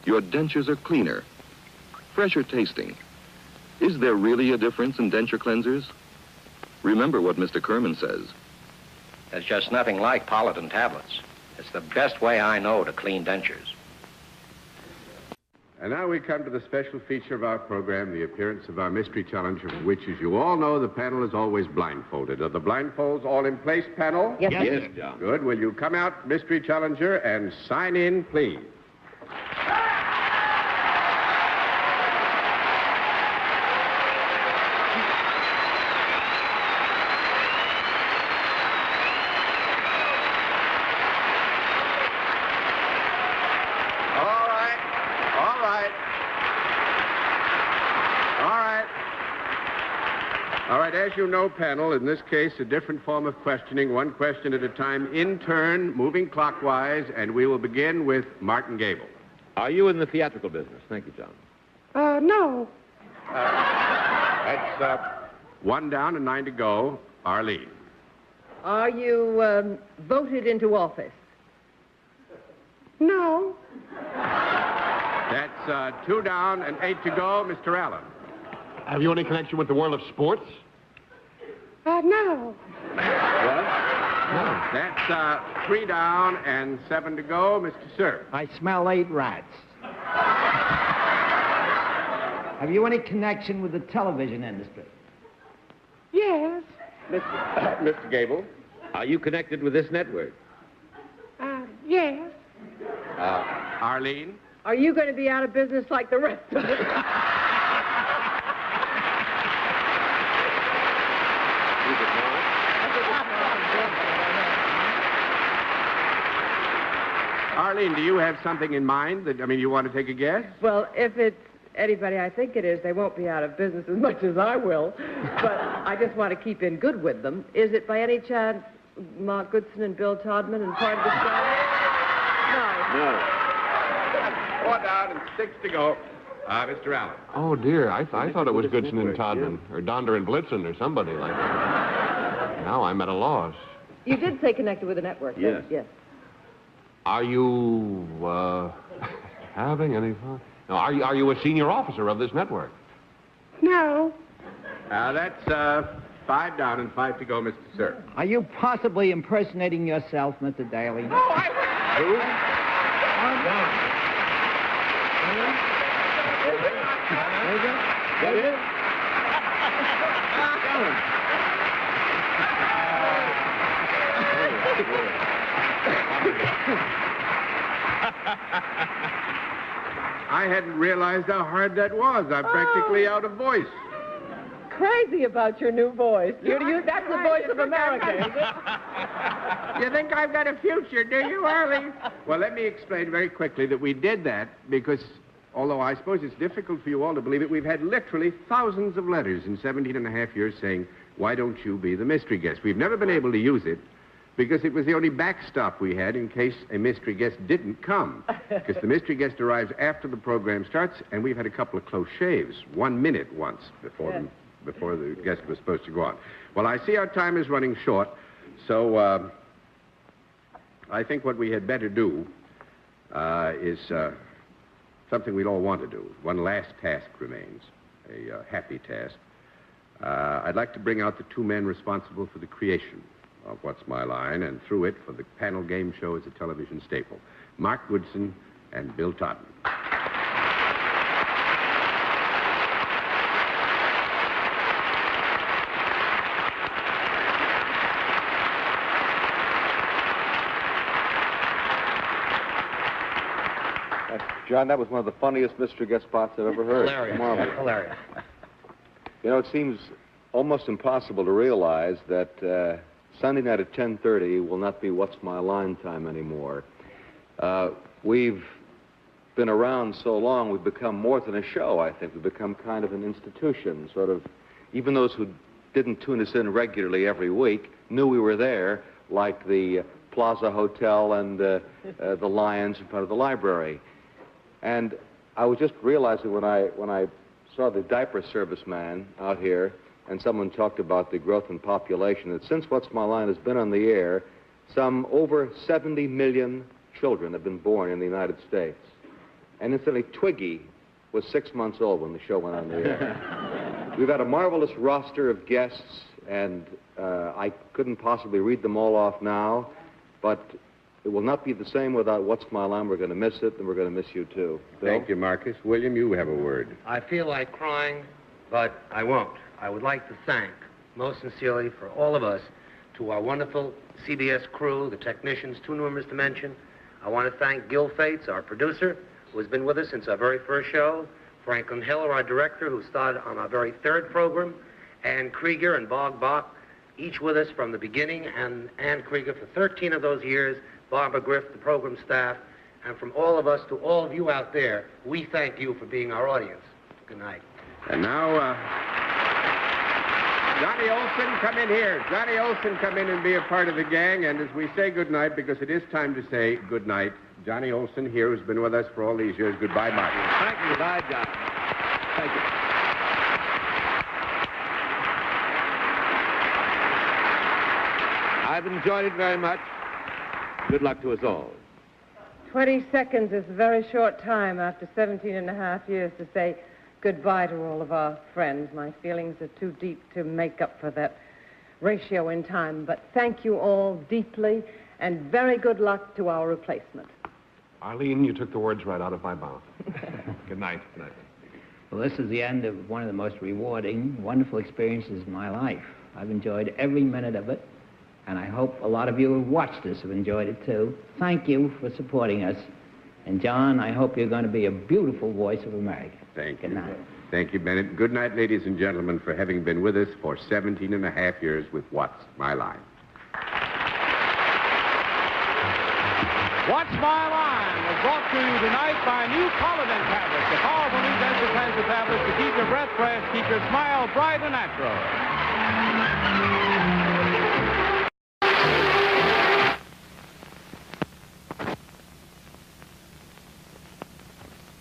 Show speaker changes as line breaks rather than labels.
Your dentures are cleaner, fresher tasting. Is there really a difference in denture cleansers? Remember what Mr. Kerman says.
There's just nothing like Politan tablets. It's the best way I know to clean dentures.
And now we come to the special feature of our program, the appearance of our mystery challenger, for which, as you all know, the panel is always blindfolded. Are the blindfolds all in place, panel?
Yes,
Yes, John. Good. Will you come out, mystery challenger, and sign in, please? As you know, panel, in this case, a different form of questioning, one question at a time, in turn, moving clockwise, and we will begin with Martin Gabel.
Are you in the theatrical business? Thank you, John.
No.
That's 1 down and 9 to go. Arlene.
Are you voted into office? No.
That's 2 down and 8 to go. Mr. Allen.
Have you any connection with the world of sports?
No.
What? No. That's 3 down and 7 to go. Mr. Cerf.
I smell 8 rats. Have you any connection with the television industry?
Yes.
Mr. Gabel.
Are you connected with this network?
Yes.
Arlene.
Are you going to be out of business like the rest of us?
Arlene, do you have something in mind that, you want to take a guess?
Well, if it's anybody I think it is, they won't be out of business as much as I will. But I just want to keep in good with them. Is it by any chance Mark Goodson and Bill Todman and part of the staff?
No. 4 down and 6 to go. Mr. Allen.
Oh, dear. I thought it was Goodson and Todman, or Donder and Blitzen, or somebody like that. Now I'm at a loss.
You did say connected with the network.
Yes.
Yes.
Are you, having any fun? No, are you a senior officer of this network?
No.
That's 5 down and 5 to go, Mr. Cerf.
Are you possibly impersonating yourself, Mr. Daly?
No, Who? Get it? I hadn't realized how hard that was. I'm practically out of voice.
Crazy about your new voice. That's the voice of America, is it?
You think I've got a future, do you, Arlene? Well, let me explain very quickly that we did that because, although I suppose it's difficult for you all to believe it, we've had literally thousands of letters in 17 and a half years saying, why don't you be the mystery guest? We've never been able to use it because it was the only backstop we had in case a mystery guest didn't come. Because the mystery guest arrives after the program starts, and we've had a couple of close shaves, 1 minute once before the guest was supposed to go on. Well, I see our time is running short, so I think what we had better do is something we'd all want to do. One last task remains, a happy task. I'd like to bring out the 2 men responsible for the creation of What's My Line, and through it for the panel game show as a television staple, Mark Goodson and Bill Todman.
John, that was one of the funniest mystery guest spots I've ever heard.
Hilarious.
Marvelous.
Hilarious.
You know, it seems almost impossible to realize that Sunday night at 10:30 will not be What's My Line time anymore. We've been around so long, we've become more than a show, I think. We've become kind of an institution, sort of. Even those who didn't tune us in regularly every week knew we were there, like the Plaza Hotel and the Lions in front of the library. And I was just realizing when I saw the diaper service man out here and someone talked about the growth in population, that since What's My Line has been on the air, some over 70 million children have been born in the United States. And incidentally, Twiggy was 6 months old when the show went on the air. We've had a marvelous roster of guests, and I couldn't possibly read them all off now, but it will not be the same without What's My Line. We're going to miss it, and we're going to miss you, too. Bill?
Thank you, Marcus. William, you have a word.
I feel like crying, but I won't. I would like to thank, most sincerely, for all of us, to our wonderful CBS crew, the technicians, too numerous to mention. I want to thank Gil Fates, our producer, who has been with us since our very first show, Franklin Hiller, our director, who started on our very third program, Ann Krieger and Bog Bach, each with us from the beginning, and Ann Krieger for 13 of those years, Barbara Griff, the program staff, and from all of us to all of you out there, we thank you for being our audience. Good night.
And now, Johnny Olson, come in here. Johnny Olson, come in and be a part of the gang. And as we say good night, because it is time to say good night, Johnny Olson here, who's been with us for all these years. Goodbye, Marty.
Thank you. Goodbye, John. Thank you.
I've enjoyed it very much. Good luck to us all.
20 seconds is a very short time after 17 and a half years to say goodbye to all of our friends. My feelings are too deep to make up for that ratio in time. But thank you all deeply, and very good luck to our replacement.
Arlene, you took the words right out of my mouth. Good night. Good night.
Well, this is the end of one of the most rewarding, wonderful experiences in my life. I've enjoyed every minute of it, and I hope a lot of you who watched this have enjoyed it, too. Thank you for supporting us. And, John, I hope you're going to be a beautiful voice of America.
Thank you.
Good night.
Thank you, Bennett. Good night, ladies and gentlemen, for having been with us for 17 and a half years with What's My Line.
What's My Line was brought to you tonight by new Polident tablets, the powerful new dental cleanser tablets to keep your breath fresh, keep your smile bright and natural.